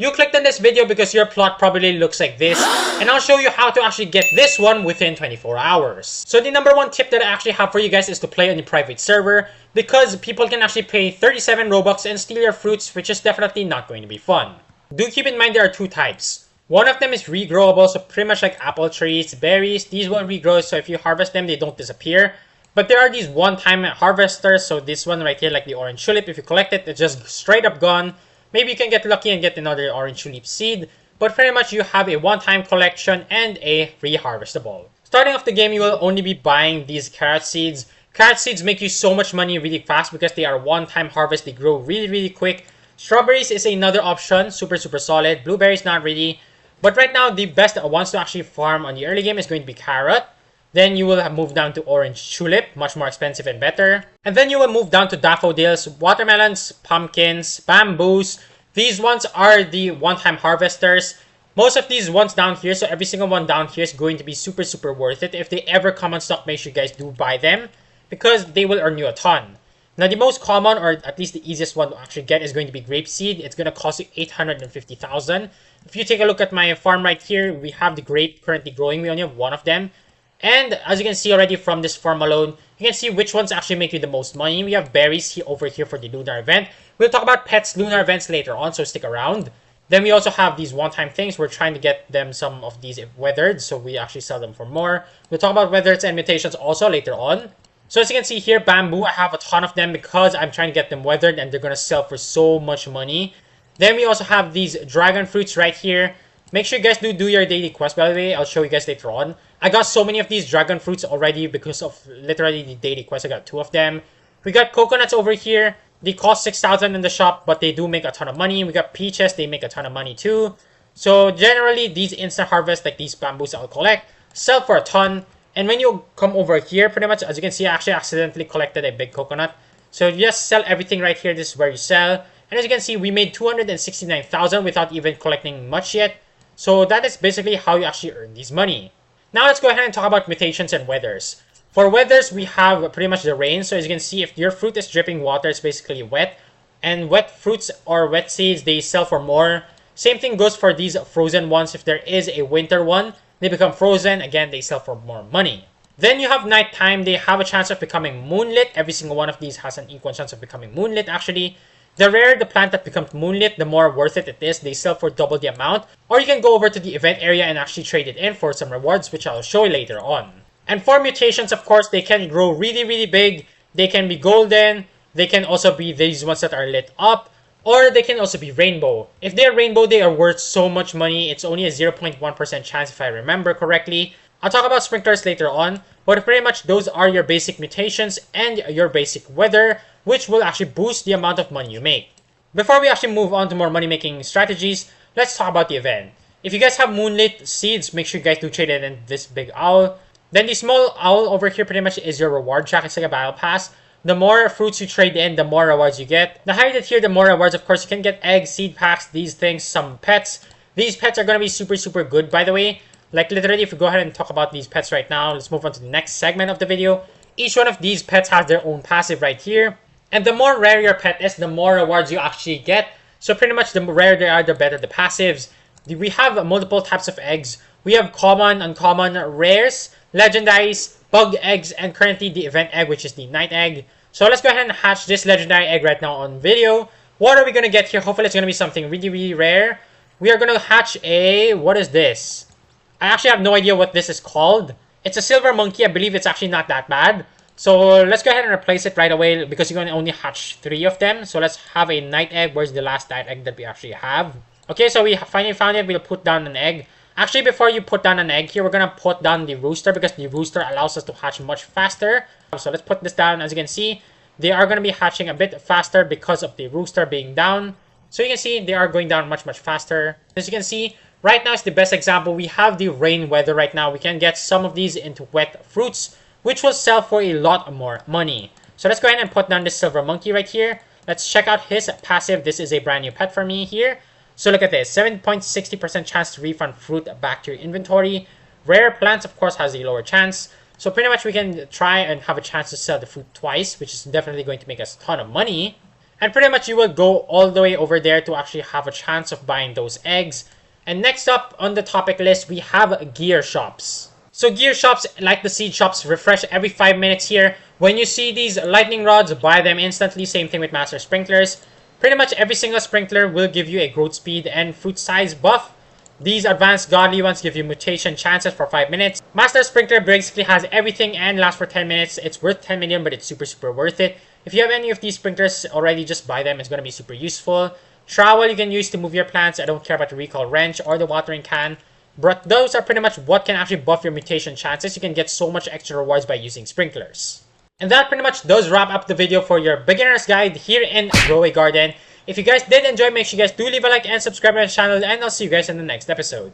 You clicked on this video because your plot probably looks like this, and I'll show you how to actually get this one within 24 hours. So the number one tip that I actually have for you guys is to play on the private server, because people can actually pay 37 Robux and steal your fruits, which is definitely not going to be fun. Do keep in mind there are two types. One of them is regrowable, so pretty much like apple trees, berries, these will regrow, so if you harvest them, they don't disappear. But there are these one-time harvesters, so this one right here, like the orange tulip, if you collect it, it's just straight up gone. Maybe you can get lucky and get another orange tulip seed, but pretty much you have a one-time collection and a re-harvestable. Starting off the game, you will only be buying these carrot seeds. Carrot seeds make you so much money really fast because they are one-time harvest, they grow really quick. Strawberries is another option, super solid. Blueberries not really. But right now, the best ones to actually farm on the early game is going to be carrot. Then you will have moved down to orange tulip, much more expensive and better. And then you will move down to daffodils, watermelons, pumpkins, bamboos. These ones are the one-time harvesters. Most of these ones down here, so every single one down here is going to be super worth it. If they ever come on stock, make sure you guys do buy them, because they will earn you a ton. Now the most common, or at least the easiest one to actually get, is going to be grapeseed. It's going to cost you 850,000. If you take a look at my farm right here, we have the grape currently growing. We only have one of them. And as you can see already from this farm alone, you can see which ones actually make you the most money. We have berries here over here for the Lunar Event. We'll talk about pets Lunar Events later on, so stick around. Then we also have these one-time things. We're trying to get them some of these weathered, so we actually sell them for more. We'll talk about weathers and mutations also later on. So as you can see here, bamboo, I have a ton of them because I'm trying to get them weathered and they're going to sell for so much money. Then we also have these dragon fruits right here. Make sure you guys do your daily quest, by the way. I'll show you guys later on. I got so many of these dragon fruits already because of literally the daily quest. I got 2 of them. We got coconuts over here. They cost 6,000 in the shop, but they do make a ton of money. We got peaches. They make a ton of money too. So generally, these instant harvests, like these bamboos I'll collect, sell for a ton. And when you come over here, pretty much, as you can see, I actually accidentally collected a big coconut. So you just sell everything right here. This is where you sell. And as you can see, we made 269,000 without even collecting much yet. So that is basically how you actually earn this money. Now let's go ahead and talk about mutations and weathers. For weathers, we have pretty much the rain. So as you can see, if your fruit is dripping water, it's basically wet. And wet fruits or wet seeds, they sell for more. Same thing goes for these frozen ones. If there is a winter one, they become frozen. Again, they sell for more money. Then you have nighttime. They have a chance of becoming moonlit. Every single one of these has an equal chance of becoming moonlit, actually. The rarer the plant that becomes moonlit, the more worth it is. They sell for double the amount. Or you can go over to the event area and actually trade it in for some rewards, which I'll show you later on. And for mutations, of course, they can grow really big. They can be golden. They can also be these ones that are lit up. Or they can also be rainbow. If they're rainbow, they are worth so much money. It's only a 0.1% chance if I remember correctly. I'll talk about sprinklers later on. But pretty much those are your basic mutations and your basic weather, which will actually boost the amount of money you make. Before we actually move on to more money-making strategies, let's talk about the event. If you guys have moonlit seeds, make sure you guys do trade it in this big owl. Then the small owl over here pretty much is your reward track. It's like a battle pass. The more fruits you trade in, the more rewards you get. The higher it here, the more rewards. Of course, you can get eggs, seed packs, these things, some pets. These pets are going to be super good, by the way. Like literally, if we go ahead and talk about these pets right now, let's move on to the next segment of the video. Each one of these pets has their own passive right here. And the more rare your pet is, the more rewards you actually get. So pretty much the rarer they are, the better the passives. We have multiple types of eggs. We have common, uncommon, rares, legendaries, bug eggs, and currently the event egg, which is the night egg. So let's go ahead and hatch this legendary egg right now on video. What are we going to get here? Hopefully it's going to be something really rare. We are going to hatch a... what is this? I actually have no idea what this is called. It's a silver monkey. I believe it's actually not that bad. So let's go ahead and replace it right away because you're going to only hatch 3 of them. So let's have a night egg. Where's the last night egg that we actually have? Okay, so we finally found it. We'll put down an egg. Actually, before you put down an egg here, we're going to put down the rooster because the rooster allows us to hatch much faster. So let's put this down. As you can see, they are going to be hatching a bit faster because of the rooster being down. So you can see they are going down much faster. As you can see, right now is the best example. We have the rain weather right now. We can get some of these into wet fruits, which will sell for a lot more money. So let's go ahead and put down this silver monkey right here. Let's check out his passive. This is a brand new pet for me here. So look at this, 7.60% chance to refund fruit back to your inventory. Rare plants, of course, has a lower chance. So pretty much we can try and have a chance to sell the fruit twice, which is definitely going to make us a ton of money. And pretty much you will go all the way over there to actually have a chance of buying those eggs. And next up on the topic list, we have gear shops. So gear shops, like the seed shops, refresh every 5 minutes here. When you see these lightning rods, buy them instantly. Same thing with master sprinklers. Pretty much every single sprinkler will give you a growth speed and fruit size buff. These advanced godly ones give you mutation chances for 5 minutes. Master sprinkler basically has everything and lasts for 10 minutes. It's worth 10 million, but it's super worth it. If you have any of these sprinklers already, just buy them. It's going to be super useful. Trowel you can use to move your plants. I don't care about the recall wrench or the watering can. But those are pretty much what can actually buff your mutation chances. You can get so much extra rewards by using sprinklers. And that pretty much does wrap up the video for your beginner's guide here in Grow a Garden. If you guys did enjoy, make sure you guys do leave a like and subscribe to my channel, and I'll see you guys in the next episode.